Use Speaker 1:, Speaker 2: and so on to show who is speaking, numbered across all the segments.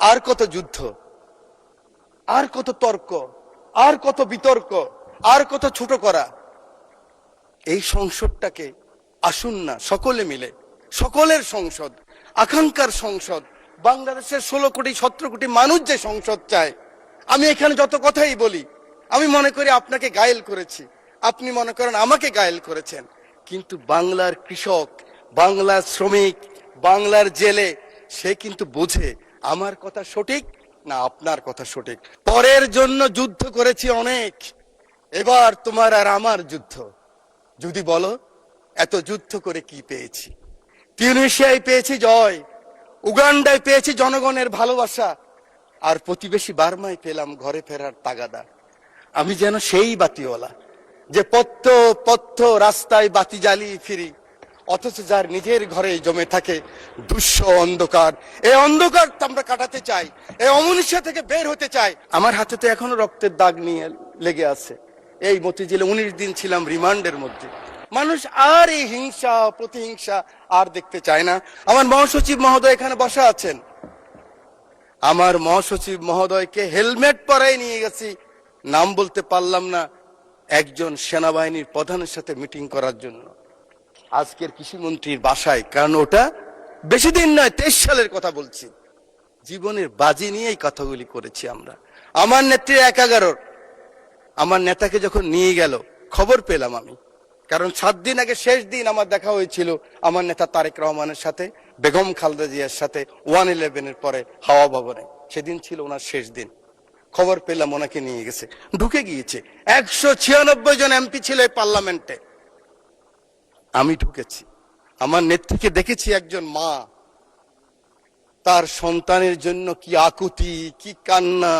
Speaker 1: আর কত যুদ্ধ, আর কত তর্ক, আর কত বিতর্ক, আর কত ছোট করা। এই সংসদটাকে আসুন না সকলে মিলে, সকলের সংসদ, আকাঙ্ক্ষার সংসদ, বাংলাদেশের 16 কোটি 17 কোটি মানুষ যে সংসদ চায়। আমি এখানে যত কথাই বলি, আমি মনে করি আপনাকে ঘায়েল করেছি, আপনি মনে করেন আমাকে ঘায়েল করেছেন, কিন্তু বাংলার কৃষক, বাংলার শ্রমিক, বাংলার জেলে সে কিন্তু বোঝে আমার কথা সঠিক না আপনার কথা সঠিক। পরের জন্য যুদ্ধ করেছি অনেক, এবার তোমার আর আমার যুদ্ধ। যদি বলো এত যুদ্ধ করে কি পেয়েছি? তিউনিসিয়ায় পেয়েছি জয়, উগান্ডায় পেয়েছি জনগণের ভালোবাসা, আর প্রতিবেশী বার্মায় পেলাম ঘরে ফেরার তাগাদা। আমি যেন সেই বাতিওয়ালা যে পথ্য পথ্য রাস্তায় বাতি জ্বালিয়ে ফিরি, অথচ যার নিজের ঘরে জমে থাকে দুঃস্ব অন্ধকার। এই অন্ধকার আমরা কাটাতে চাই, এই অমনুষ্য থেকে বের হতে চাই। আমার হাতে তো এখনো রক্তের দাগ নিয়ে লেগে আছে। এই মতিঝিলে 19 দিন ছিলাম রিমান্ডের মধ্যে। মানুষ আর এই হিংসা প্রতিহিংসা আর দেখতে চায় না। আমার মহাসচিব মহোদয় এখানে বসা আছেন, আমার মহাসচিব মহোদয়কে হেলমেট পরাই নিয়ে গেছি, নাম বলতে পারলাম না, একজন সেনাবাহিনীর প্রধানের সাথে মিটিং করার জন্য আজকের কৃষিমন্ত্রীর বাসায়। কারণ ওটা বেশি দিন নয়, 23 সালের কথা বলছি। জীবনের বাজি নিয়েই কথাগুলি করেছি আমরা। আমার নেত্রী 11 আমার নেতাকে যখন নিয়ে গেল খবর পেলাম আমি, কারণ 7 দিন আগে শেষ দিন আমার দেখা হয়েছিল আমার নেতা তারেক রহমানের সাথে, বেগম খালেদা জিয়ার সাথে 111-এর পরে হাওয়া ভবনে। সেদিন ছিল ওনার শেষ দিন। খবর পেলাম ওনাকে নিয়ে গেছে, ঢুকে গিয়েছে। 196 জন এমপি ছিল এই পার্লামেন্টে, আমি ঢুকেছি। আমার নেত্রীকে দেখেছি একজন মা, তার সন্তানের জন্য কি আকুতি, কি কান্না,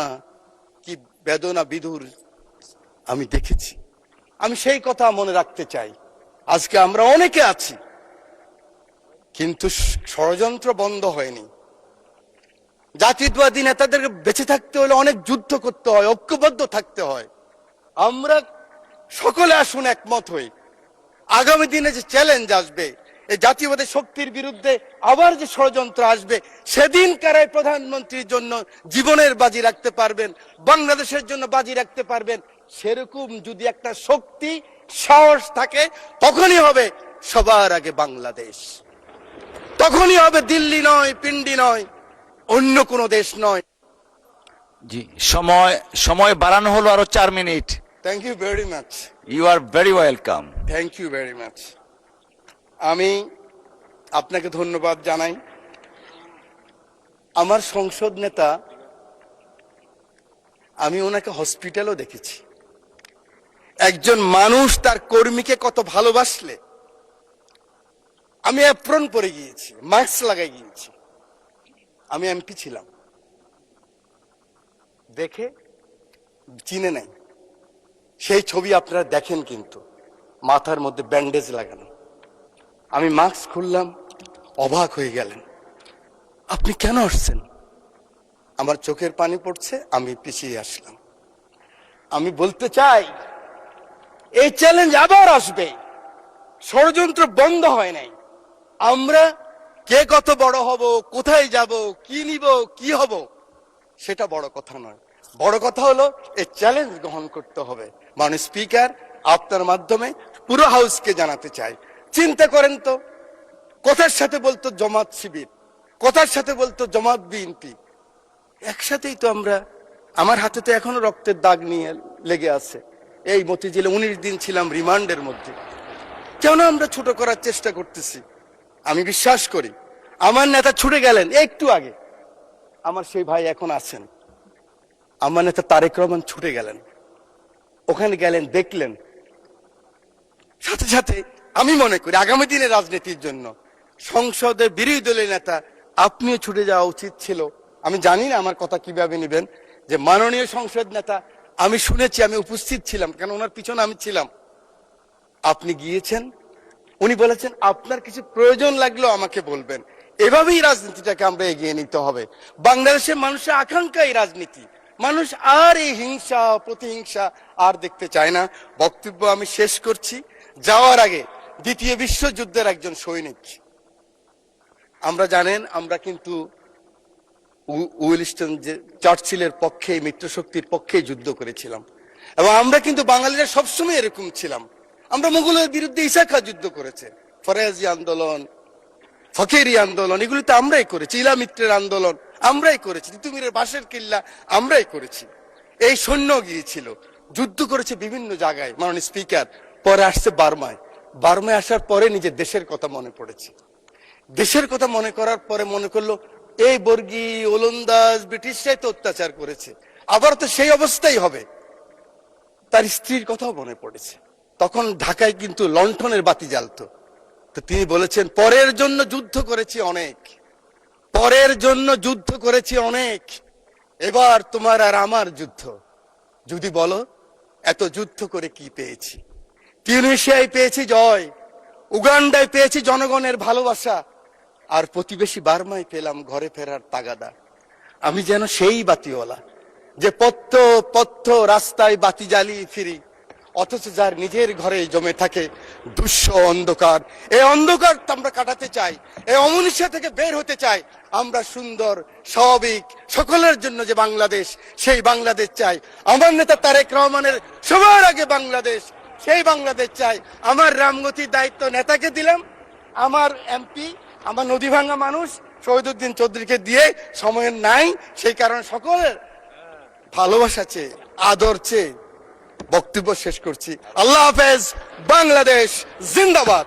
Speaker 1: কি বেদনা বিধুর আমি দেখেছি। আমি সেই কথা মনে রাখতে চাই। আজকে আমরা অনেকে আছি, কিন্তু ষড়যন্ত্র বন্ধ হয়নি। জাতীয়তাবাদী নেতাদেরকে বেঁচে থাকতে হলে অনেক যুদ্ধ করতে হয়, ঐক্যবদ্ধ থাকতে হয়। আমরা সকলে আসুন একমত হই। আগামী দিনে যে চ্যালেঞ্জ আসবে, এই জাতীয়বাদী শক্তির বিরুদ্ধে আবার যে ষড়যন্ত্র আসবে, সেদিন কারাই প্রধানমন্ত্রীর জন্য জীবনের বাজি রাখতে পারবেন, বাংলাদেশের জন্য বাজি রাখতে পারবেন, সেরকম যদি একটা শক্তি সাহস থাকে, তখনই হবে সবার আগে বাংলাদেশ। তখনই হবে দিল্লি নয়, পিন্ডি নয়, অন্য কোনো দেশ নয়।
Speaker 2: জি, সময় বাড়ানো হলো আরো 4 মিনিট।
Speaker 1: Thank you very much.
Speaker 2: You are very welcome.
Speaker 1: Thank you very much. আমি আপনাকে ধন্যবাদ জানাই। আমার সংসদ নেতা, আমি ওনাকে হসপিটালও দেখেছি। একজন মানুষ তার কর্মীকে কত ভালোবাসলে, আমি অ্যাপ্রন পরে গিয়েছি, মাস্ক লাগাই গিয়েছি। আমি এমপি ছিলাম, দেখে চিনে নাই। সেই ছবি আপনারা দেখেন, কিন্তু মাথার মধ্যে ব্যান্ডেজ লাগানো। আমি মাস্ক খুললাম, অবাক হয়ে গেলেন, আপনি কেন আসছেন? আমার চোখের পানি পড়ছে, আমি পিছিয়ে আসলাম। আমি বলতে চাই, এই চ্যালেঞ্জ আবার আসবে, ষড়যন্ত্র বন্ধ হয় নাই। আমরা কে কত বড় হব, কোথায় যাব, কি নিব, কি হব, সেটা বড় কথা নয়। বড় কথা হলো এই চ্যালেঞ্জ গ্রহণ করতে হবে। মাননীয় স্পিকার, আপনার মাধ্যমে পুরো হাউসকে জানাতে চাই, চিন্তা করেন তো, কথার সাথে বলতো জামাত শিবির, কথার সাথে বলতো জামাত বিএনপি, একসাথেই তো আমরা। আমার হাতে তো এখনো রক্তের দাগ নিয়ে লেগে আছে। এই মতিঝিলে 19 দিন ছিলাম রিমান্ডের মধ্যে। কেন আমরা ছোট করার চেষ্টা করতেছি? আমি বিশ্বাস করি আমার নেতা ছুটে গেলেন একটু আগে, আমার সেই ভাই এখন আছেন, আমার নেতা তারেক রহমান ছুটে গেলেন, ওখানে গেলেন, দেখলেন। সাথে সাথে আমি মনে করি আগামী দিনের রাজনীতির জন্য সংসদের বিরোধী দলের নেতা আপনিও ছুটে যাওয়া উচিত ছিল। আমি জানি না আমার কথা কিভাবে নেবেন, যে মাননীয় সংসদ নেতা, আমি শুনেছি, আমি উপস্থিত ছিলাম, কেন ওনার পিছনে আমি ছিলাম, আপনি গিয়েছেন, উনি বলেছেন আপনার কিছু প্রয়োজন লাগলেও আমাকে বলবেন। এভাবেই রাজনীতিটাকে আমরা এগিয়ে নিতে হবে। বাংলাদেশের মানুষের আকাঙ্ক্ষা এই রাজনীতি। মানুষ আর এই হিংসা প্রতিহিংসা আর দেখতে চায় না। বক্তব্য আমি শেষ করছি। যাওয়ার আগে, দ্বিতীয় বিশ্বযুদ্ধের একজন সৈনিক, আমরা জানেন আমরা কিন্তু উইলস্টন যে চার্চিলের পক্ষে, মিত্রশক্তির পক্ষে যুদ্ধ করেছিলাম। এবং আমরা কিন্তু বাঙালিরা সবসময় এরকম ছিলাম। আমরা মুঘলের বিরুদ্ধে ইসাখা যুদ্ধ করেছে, ফরাজি আন্দোলন, ফকিরি আন্দোলন, এগুলিতে আমরাই করেছি। ইলা মিত্রের আন্দোলন আমরাই করেছি, তিতুমিরের বাঁশের কিল্লা আমরাই করেছি। এই সৈন্য গিয়েছিল, যুদ্ধ করেছে বিভিন্ন জায়গায়। মাননীয় স্পিকার, পরে আসছে বার্মায়। বার্মায় আসার পরে নিজের দেশের কথা মনে পড়েছে। দেশের কথা মনে করার পরে মনে করলো এই বর্গী ওলন্দাজ ব্রিটিশরাই তো অত্যাচার করেছে, আবার তো সেই অবস্থাই হবে। তার স্ত্রীর কথাও মনে পড়েছে। তখন ঢাকায় কিন্তু লণ্ঠনের বাতি জ্বালতো। তো তিনি বলেছেন, পরের জন্য যুদ্ধ করেছি অনেক, পরের জন্য যুদ্ধ করেছি অনেক, এবার তোমার আর আমার যুদ্ধ। যদি বলো এত যুদ্ধ করে কি পেয়েছি? তিউনিসিয়ায় পেয়েছি জয়, উগান্ডায় পেয়েছি জনগণের ভালোবাসা, আর প্রতিবেশী বার্মায় পেলাম ঘরে ফেরার তাগাদা। আমি যেন সেই বাতিওয়ালা যে পথ পথ রাস্তায় বাতি জ্বালিয়ে ফিরি, অথচ যার নিজের ঘরে জমে থাকে দুঃস্ব অন্ধকার। এই অন্ধকার আমরা কাটাতে চাই, এই অমনীষা থেকে বের হতে চাই। আমরা সুন্দর স্বাভাবিক সকলের জন্য যে বাংলাদেশ, সেই বাংলাদেশ চাই। আমার নেতা তারেক রহমানের সবার আগে বাংলাদেশ, সেই বাংলাদেশ চাই। আমার রামগতির দায়িত্ব নেতাকে দিলাম, আমার এমপি, আমার নদী ভাঙ্গা মানুষ শহীদুদ্দিন চৌধুরীকে দিয়ে সময় নাই, সেই কারণে সকলের ভালোবাসা চেয়ে, আদর চেয়ে বক্তব্য শেষ করছি। আল্লাহ হাফেজ, বাংলাদেশ জিন্দাবাদ।